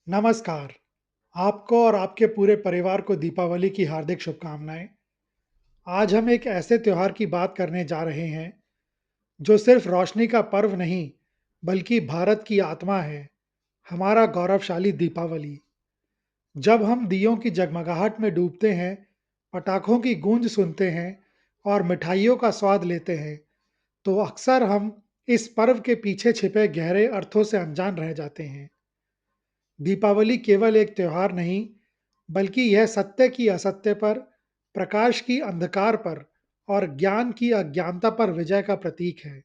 नमस्कार। आपको और आपके पूरे परिवार को दीपावली की हार्दिक शुभकामनाएँ। आज हम एक ऐसे त्योहार की बात करने जा रहे हैं, जो सिर्फ रोशनी का पर्व नहीं, बल्कि भारत की आत्मा है, हमारा गौरवशाली दीपावली। जब हम दियों की जगमगाहट में डूबते हैं, पटाखों की गूंज सुनते हैं और मिठाइयों का स्वाद लेते हैं, तो अक्सर हम इस पर्व के पीछे छिपे गहरे अर्थों से अनजान रह जाते हैं। दीपावली केवल एक त्योहार नहीं, बल्कि यह सत्य की असत्य पर, प्रकाश की अंधकार पर और ज्ञान की अज्ञानता पर विजय का प्रतीक है।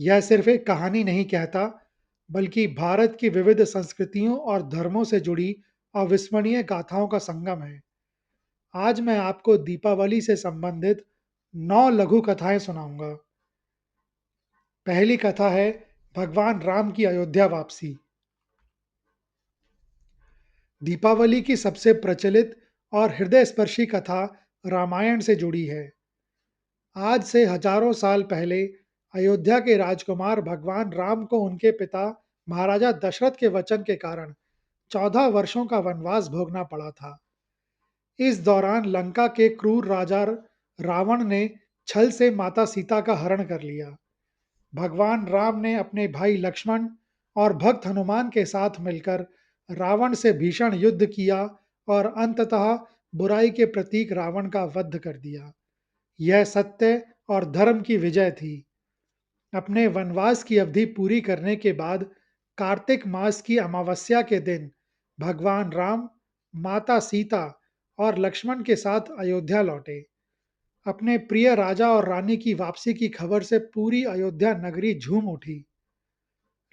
यह सिर्फ एक कहानी नहीं कहता, बल्कि भारत की विविध संस्कृतियों और धर्मों से जुड़ी अविस्मरणीय गाथाओं का संगम है। आज मैं आपको दीपावली से संबंधित 9 लघु कथाएं सुनाऊंगा। पहली कथा है भगवान राम की अयोध्या वापसी। दीपावली की सबसे प्रचलित और हृदयस्पर्शी कथा रामायण से जुड़ी है। आज से हजारों साल पहले अयोध्या के राजकुमार भगवान राम को उनके पिता महाराजा दशरथ के वचन के कारण 14 वर्षों का वनवास भोगना पड़ा था। इस दौरान लंका के क्रूर राजा रावण ने छल से माता सीता का हरण कर लिया। भगवान राम ने अपने भाई लक्ष्मण और भक्त हनुमान के साथ मिलकर रावण से भीषण युद्ध किया और अंततः बुराई के प्रतीक रावण का वध कर दिया। यह सत्य और धर्म की विजय थी। अपने वनवास की अवधि पूरी करने के बाद कार्तिक मास की अमावस्या के दिन भगवान राम, माता सीता और लक्ष्मण के साथ अयोध्या लौटे। अपने प्रिय राजा और रानी की वापसी की खबर से पूरी अयोध्या नगरी झूम उठी।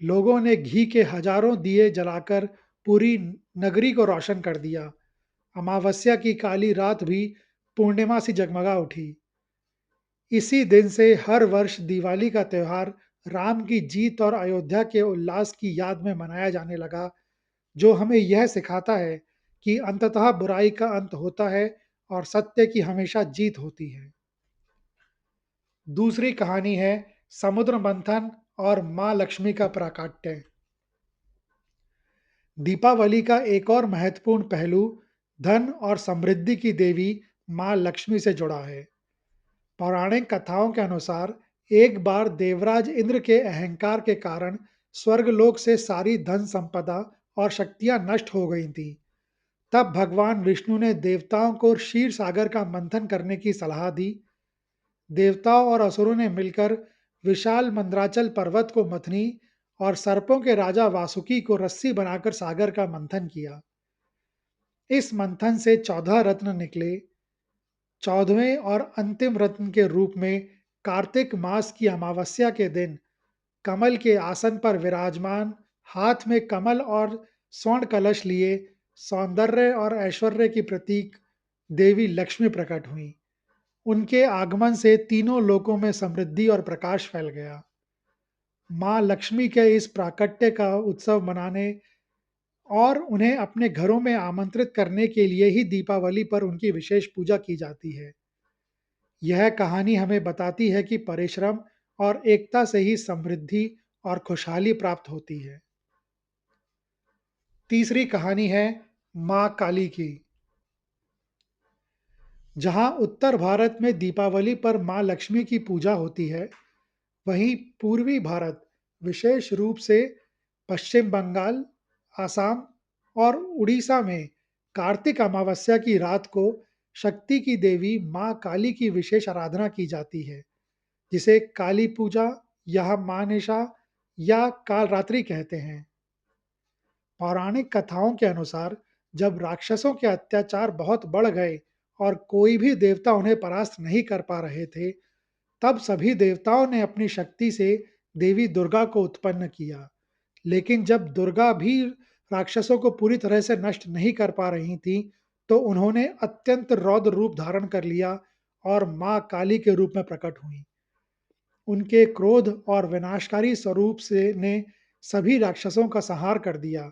लोगों ने घी के हजारों दिए जलाकर पूरी नगरी को रोशन कर दिया। अमावस्या की काली रात भी पूर्णिमा सी जगमगा उठी। इसी दिन से हर वर्ष दिवाली का त्योहार राम की जीत और अयोध्या के उल्लास की याद में मनाया जाने लगा, जो हमें यह सिखाता है कि अंततः बुराई का अंत होता है और सत्य की हमेशा जीत होती है। दूसरी कहानी है समुद्र मंथन और माँ लक्ष्मी का प्राकट्य। दीपावली का एक और महत्वपूर्ण पहलू धन और समृद्धि की देवी माँ लक्ष्मी से जुड़ा है। पौराणिक कथाओं के अनुसार एक बार देवराज इंद्र के अहंकार के कारण स्वर्गलोक से सारी धन संपदा और शक्तियां नष्ट हो गई थीं। तब भगवान विष्णु ने देवताओं को क्षीर सागर का मंथन करने की सलाह दी। देवताओं और असुरों ने मिलकर विशाल मंद्राचल पर्वत को मथनी और सर्पों के राजा वासुकी को रस्सी बनाकर सागर का मंथन किया। इस मंथन से 14 रत्न निकले। 14वें और अंतिम रत्न के रूप में कार्तिक मास की अमावस्या के दिन कमल के आसन पर विराजमान, हाथ में कमल और स्वर्ण कलश लिए सौंदर्य और ऐश्वर्य की प्रतीक देवी लक्ष्मी प्रकट हुई। उनके आगमन से तीनों लोकों में समृद्धि और प्रकाश फैल गया। माँ लक्ष्मी के इस प्राकट्य का उत्सव मनाने और उन्हें अपने घरों में आमंत्रित करने के लिए ही दीपावली पर उनकी विशेष पूजा की जाती है। यह कहानी हमें बताती है कि परिश्रम और एकता से ही समृद्धि और खुशहाली प्राप्त होती है। तीसरी कहानी है माँ काली की। जहाँ उत्तर भारत में दीपावली पर माँ लक्ष्मी की पूजा होती है, वहीं पूर्वी भारत, विशेष रूप से पश्चिम बंगाल, असम और उड़ीसा में कार्तिक अमावस्या की रात को शक्ति की देवी माँ काली की विशेष आराधना की जाती है, जिसे काली पूजा या मानिशा या कालरात्रि कहते हैं। पौराणिक कथाओं के अनुसार जब राक्षसों के अत्याचार बहुत बढ़ गए और कोई भी देवता उन्हें परास्त नहीं कर पा रहे थे, तब सभी देवताओं ने अपनी शक्ति से देवी दुर्गा को उत्पन्न किया। लेकिन जब दुर्गा भी राक्षसों को पूरी तरह से नष्ट नहीं कर पा रही थी, तो उन्होंने अत्यंत रौद्र रूप धारण कर लिया और माँ काली के रूप में प्रकट हुई। उनके क्रोध और विनाशकारी स्वरूप से ने सभी राक्षसों का संहार कर दिया,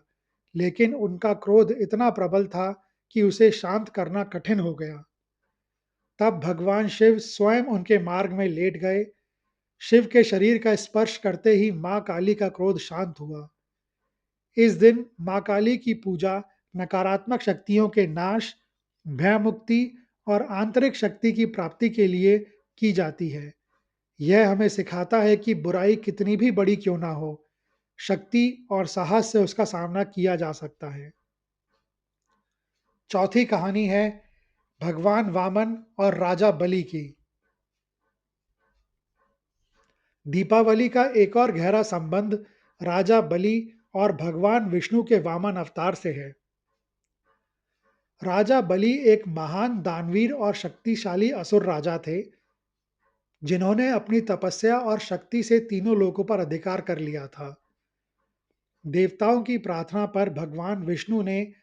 लेकिन उनका क्रोध इतना प्रबल था कि उसे शांत करना कठिन हो गया। तब भगवान शिव स्वयं उनके मार्ग में लेट गए। शिव के शरीर का स्पर्श करते ही मां काली का क्रोध शांत हुआ। इस दिन माँ काली की पूजा नकारात्मक शक्तियों के नाश, भय मुक्ति और आंतरिक शक्ति की प्राप्ति के लिए की जाती है। यह हमें सिखाता है कि बुराई कितनी भी बड़ी क्यों ना हो, शक्ति और साहस से उसका सामना किया जा सकता है। चौथी कहानी है भगवान वामन और राजा बलि की। दीपावली का एक और गहरा संबंध राजा बलि और भगवान विष्णु के वामन अवतार से है। राजा बलि एक महान दानवीर और शक्तिशाली असुर राजा थे, जिन्होंने अपनी तपस्या और शक्ति से तीनों लोकों पर अधिकार कर लिया था। देवताओं की प्रार्थना पर भगवान विष्णु ने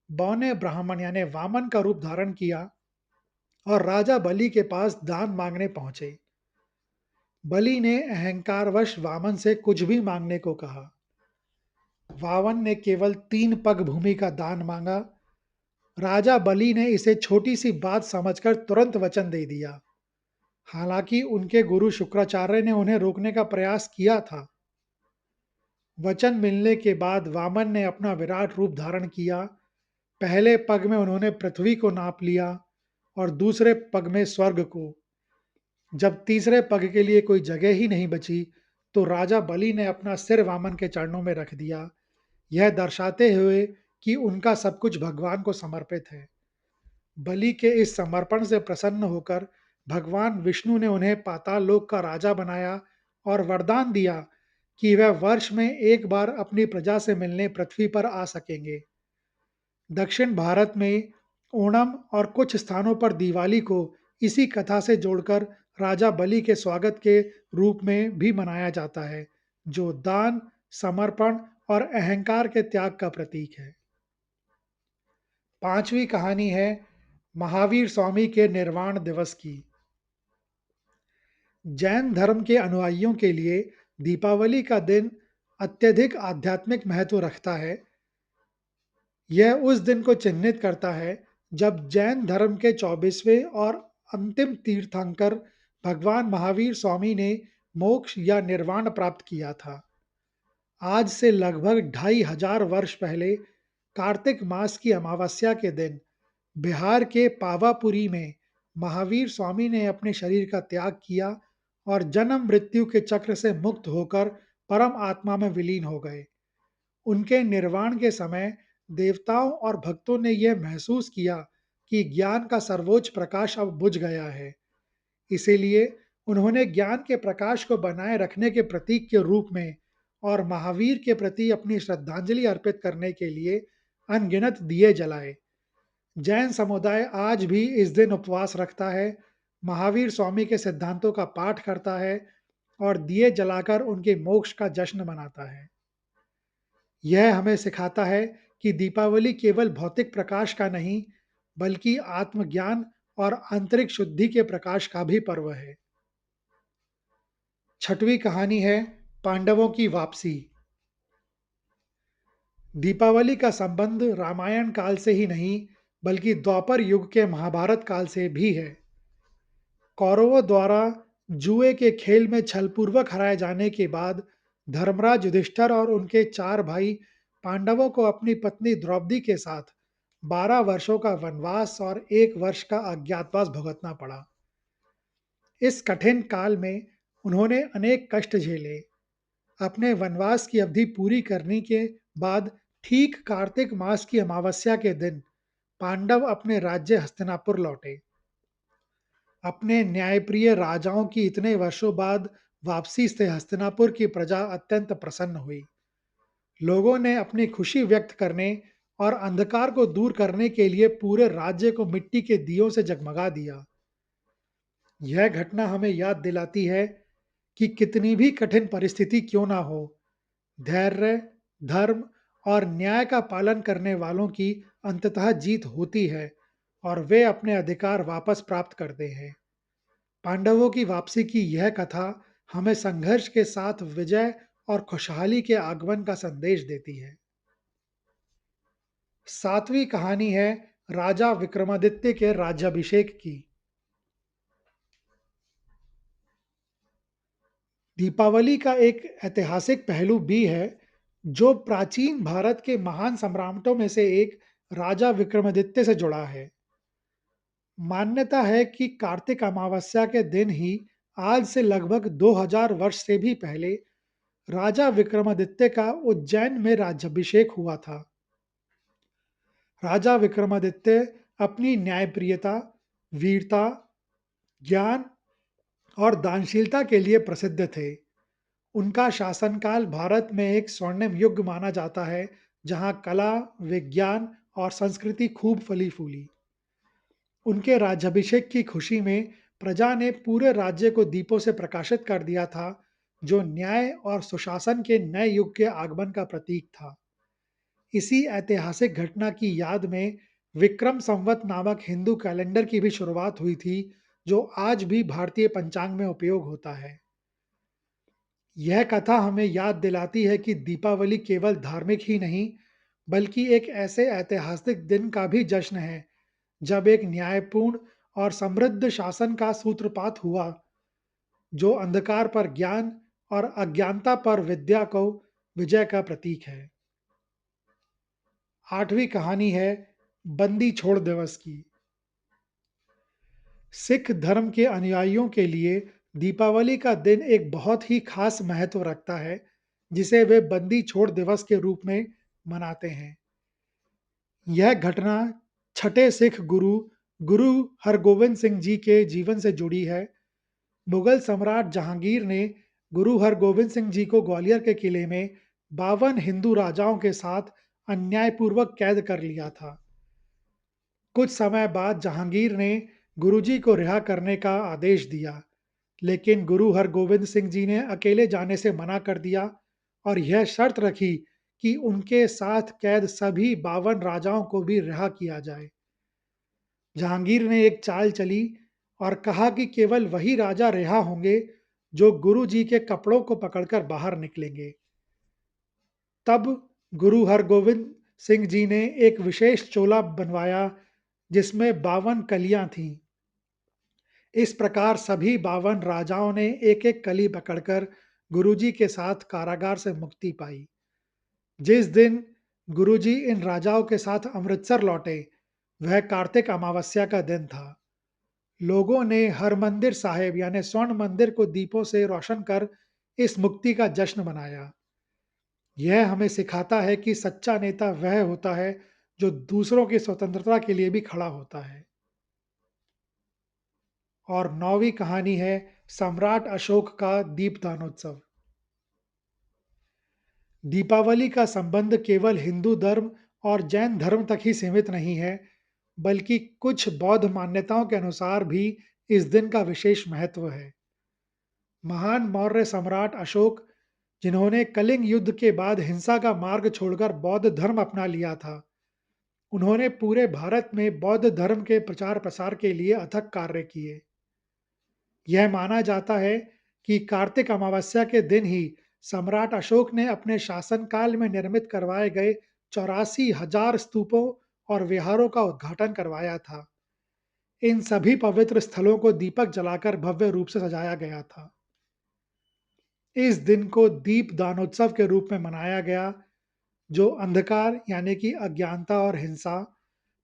बौने ब्राह्मण यानी वामन का रूप धारण किया और राजा बलि के पास दान मांगने पहुंचे। बलि ने अहंकारवश वामन से कुछ भी मांगने को कहा। वामन ने केवल 3 पग भूमि का दान मांगा। राजा बलि ने इसे छोटी सी बात समझकर तुरंत वचन दे दिया। हालांकि उनके गुरु शुक्राचार्य ने उन्हें रोकने का प्रयास किया था। वचन मिलने के बाद वामन ने अपना विराट रूप धारण किया। पहले पग में उन्होंने पृथ्वी को नाप लिया और दूसरे पग में स्वर्ग को। जब तीसरे पग के लिए कोई जगह ही नहीं बची, तो राजा बलि ने अपना सिर वामन के चरणों में रख दिया, यह दर्शाते हुए कि उनका सब कुछ भगवान को समर्पित है। बलि के इस समर्पण से प्रसन्न होकर भगवान विष्णु ने उन्हें पाताल लोक का राजा बनाया और वरदान दिया कि वह वर्ष में एक बार अपनी प्रजा से मिलने पृथ्वी पर आ सकेंगे। दक्षिण भारत में ओणम और कुछ स्थानों पर दिवाली को इसी कथा से जोड़कर राजा बलि के स्वागत के रूप में भी मनाया जाता है, जो दान, समर्पण और अहंकार के त्याग का प्रतीक है। पांचवी कहानी है महावीर स्वामी के निर्वाण दिवस की। जैन धर्म के अनुयायियों के लिए दीपावली का दिन अत्यधिक आध्यात्मिक महत्व रखता है। यह उस दिन को चिन्हित करता है जब जैन धर्म के 24वें और अंतिम तीर्थंकर भगवान महावीर स्वामी ने मोक्ष या निर्वाण प्राप्त किया था। आज से लगभग 2500 वर्ष पहले कार्तिक मास की अमावस्या के दिन बिहार के पावापुरी में महावीर स्वामी ने अपने शरीर का त्याग किया और जन्म मृत्यु के चक्र से मुक्त होकर परम आत्मा में विलीन हो गए। उनके निर्वाण के समय देवताओं और भक्तों ने यह महसूस किया कि ज्ञान का सर्वोच्च प्रकाश अब बुझ गया है। इसीलिए उन्होंने ज्ञान के प्रकाश को बनाए रखने के प्रतीक के रूप में और महावीर के प्रति अपनी श्रद्धांजलि अर्पित करने के लिए अनगिनत दिए जलाए। जैन समुदाय आज भी इस दिन उपवास रखता है, महावीर स्वामी के सिद्धांतों का पाठ करता है और दिए जलाकर उनके मोक्ष का जश्न मनाता है। यह हमें सिखाता है कि दीपावली केवल भौतिक प्रकाश का नहीं, बल्कि आत्मज्ञान और आंतरिक शुद्धि के प्रकाश का भी पर्व है। छठवीं कहानी है पांडवों की वापसी। दीपावली का संबंध रामायण काल से ही नहीं, बल्कि द्वापर युग के महाभारत काल से भी है। कौरवों द्वारा जुए के खेल में छलपूर्वक हराए जाने के बाद धर्मराज युधिष्ठिर और उनके 4 भाई पांडवों को अपनी पत्नी द्रौपदी के साथ 12 वर्षों का वनवास और 1 वर्ष का अज्ञातवास भुगतना पड़ा। इस कठिन काल में उन्होंने अनेक कष्ट झेले। अपने वनवास की अवधि पूरी करने के बाद ठीक कार्तिक मास की अमावस्या के दिन पांडव अपने राज्य हस्तिनापुर लौटे। अपने न्यायप्रिय राजाओं की इतने वर्षों बाद वापसी से हस्तिनापुर की प्रजा अत्यंत प्रसन्न हुई। लोगों ने अपनी खुशी व्यक्त करने और अंधकार को दूर करने के लिए पूरे राज्य को मिट्टी के दियों से जगमगा दिया। यह घटना हमें याद दिलाती है कि कितनी भी कठिन परिस्थिति क्यों ना हो, धैर्य, धर्म और न्याय का पालन करने वालों की अंततः जीत होती है और वे अपने अधिकार वापस प्राप्त करते हैं। पांडवों की वापसी की यह कथा हमें संघर्ष के साथ विजय और खुशहाली के आगमन का संदेश देती है। सातवीं कहानी है राजा विक्रमादित्य के राज्याभिषेक की। दीपावली का एक ऐतिहासिक पहलू भी है, जो प्राचीन भारत के महान सम्राटों में से एक राजा विक्रमादित्य से जुड़ा है। मान्यता है कि कार्तिक अमावस्या के दिन ही आज से लगभग 2000 वर्ष से भी पहले राजा विक्रमादित्य का उज्जैन में राज्याभिषेक हुआ था। राजा विक्रमादित्य अपनी न्यायप्रियता, वीरता, ज्ञान और दानशीलता के लिए प्रसिद्ध थे। उनका शासनकाल भारत में एक स्वर्णिम युग माना जाता है, जहां कला, विज्ञान और संस्कृति खूब फली-फूली। उनके राज्याभिषेक की खुशी में प्रजा ने पूरे राज्य को दीपों से प्रकाशित कर दिया था, जो न्याय और सुशासन के नए युग के आगमन का प्रतीक था। इसी ऐतिहासिक घटना की याद में विक्रम संवत नामक हिंदू कैलेंडर की भी शुरुआत हुई थी, जो आज भी भारतीय पंचांग में उपयोग होता है। यह कथा हमें याद दिलाती है कि दीपावली केवल धार्मिक ही नहीं, बल्कि एक ऐसे ऐतिहासिक दिन का भी जश्न है, जब एक न्यायपूर्ण और समृद्ध शासन का सूत्रपात हुआ, जो अंधकार पर ज्ञान और अज्ञानता पर विद्या को विजय का प्रतीक है। आठवीं कहानी है बंदी छोड़ दिवस की। सिख धर्म के अनुयायियों के लिए दीपावली का दिन एक बहुत ही खास महत्व रखता है, जिसे वे बंदी छोड़ दिवस के रूप में मनाते हैं। यह घटना छठे सिख गुरु गुरु हरगोविंद सिंह जी के जीवन से जुड़ी है। मुगल सम्राट जहांगीर ने गुरु हरगोविंद सिंह जी को ग्वालियर के किले में 52 हिंदू राजाओं के साथ अन्यायपूर्वक कैद कर लिया था। कुछ समय बाद जहांगीर ने गुरुजी को रिहा करने का आदेश दिया, लेकिन गुरु हरगोविंद सिंह जी ने अकेले जाने से मना कर दिया और यह शर्त रखी कि उनके साथ कैद सभी 52 राजाओं को भी रिहा किया जाए। जहांगीर ने एक चाल चली और कहा कि केवल वही राजा रिहा होंगे जो गुरु जी के कपड़ों को पकड़कर बाहर निकलेंगे। तब गुरु हरगोविंद सिंह जी ने एक विशेष चोला बनवाया, जिसमें 52 कलियां थीं। इस प्रकार सभी 52 राजाओं ने एक-एक कली पकड़कर गुरुजी के साथ कारागार से मुक्ति पाई। जिस दिन गुरुजी इन राजाओं के साथ अमृतसर लौटे, वह कार्तिक अमावस्या का दिन था। लोगों ने हरमंदिर साहिब यानी स्वर्ण मंदिर को दीपों से रोशन कर इस मुक्ति का जश्न मनाया। यह हमें सिखाता है कि सच्चा नेता वह होता है जो दूसरों की स्वतंत्रता के लिए भी खड़ा होता है। और 9वीं कहानी है सम्राट अशोक का दीपदानोत्सव। दीपावली का संबंध केवल हिंदू धर्म और जैन धर्म तक ही सीमित नहीं है, बल्कि कुछ बौद्ध मान्यताओं के अनुसार भी इस दिन का विशेष महत्व है। महान मौर्य सम्राट अशोक, जिन्होंने कलिंग युद्ध के बाद हिंसा का मार्ग छोड़कर बौद्ध धर्म अपना लिया था, उन्होंने पूरे भारत में बौद्ध धर्म के प्रचार प्रसार के लिए अथक कार्य किए। यह माना जाता है कि कार्तिक अमावस्या के दिन ही सम्राट अशोक ने अपने शासनकाल में निर्मित करवाए गए 84,000 स्तूपों और विहारों का उद्घाटन करवाया था। इन सभी पवित्र स्थलों को दीपक जलाकर भव्य रूप से सजाया गया था। इस दिन को दीप दानोत्सव के रूप में मनाया गया, जो अंधकार यानी कि अज्ञानता और हिंसा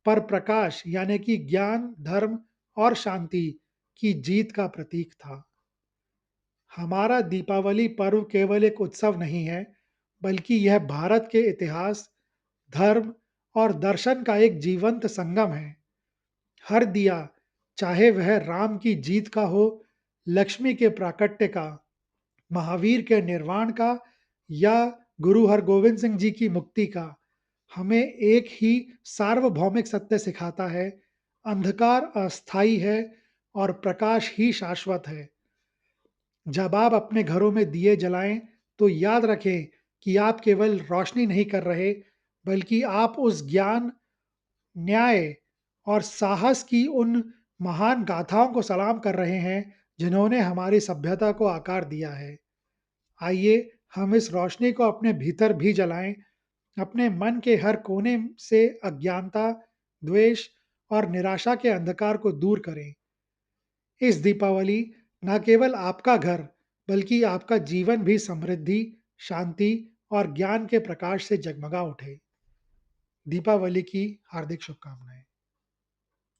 पर प्रकाश यानी कि ज्ञान, धर्म और शांति की जीत का प्रतीक था। हमारा दीपावली पर्व केवल एक उत्सव नहीं है, बल्कि यह भारत के इतिहास, धर्म और दर्शन का एक जीवंत संगम है। हर दिया, चाहे वह राम की जीत का हो, लक्ष्मी के प्राकट्य का, महावीर के निर्वाण का या गुरु हरगोविंद सिंह जी की मुक्ति का, हमें एक ही सार्वभौमिक सत्य सिखाता है: अंधकार अस्थायी है और प्रकाश ही शाश्वत है। जब आप अपने घरों में दिए जलाएं, तो याद रखें कि आप केवल रोशनी नहीं कर रहे, बल्कि आप उस ज्ञान, न्याय और साहस की उन महान गाथाओं को सलाम कर रहे हैं, जिन्होंने हमारी सभ्यता को आकार दिया है। आइए हम इस रोशनी को अपने भीतर भी जलाएं, अपने मन के हर कोने से अज्ञानता, द्वेष और निराशा के अंधकार को दूर करें। इस दीपावली न केवल आपका घर, बल्कि आपका जीवन भी समृद्धि, शांति और ज्ञान के प्रकाश से जगमगा उठे। दीपावली की हार्दिक शुभकामनाएं।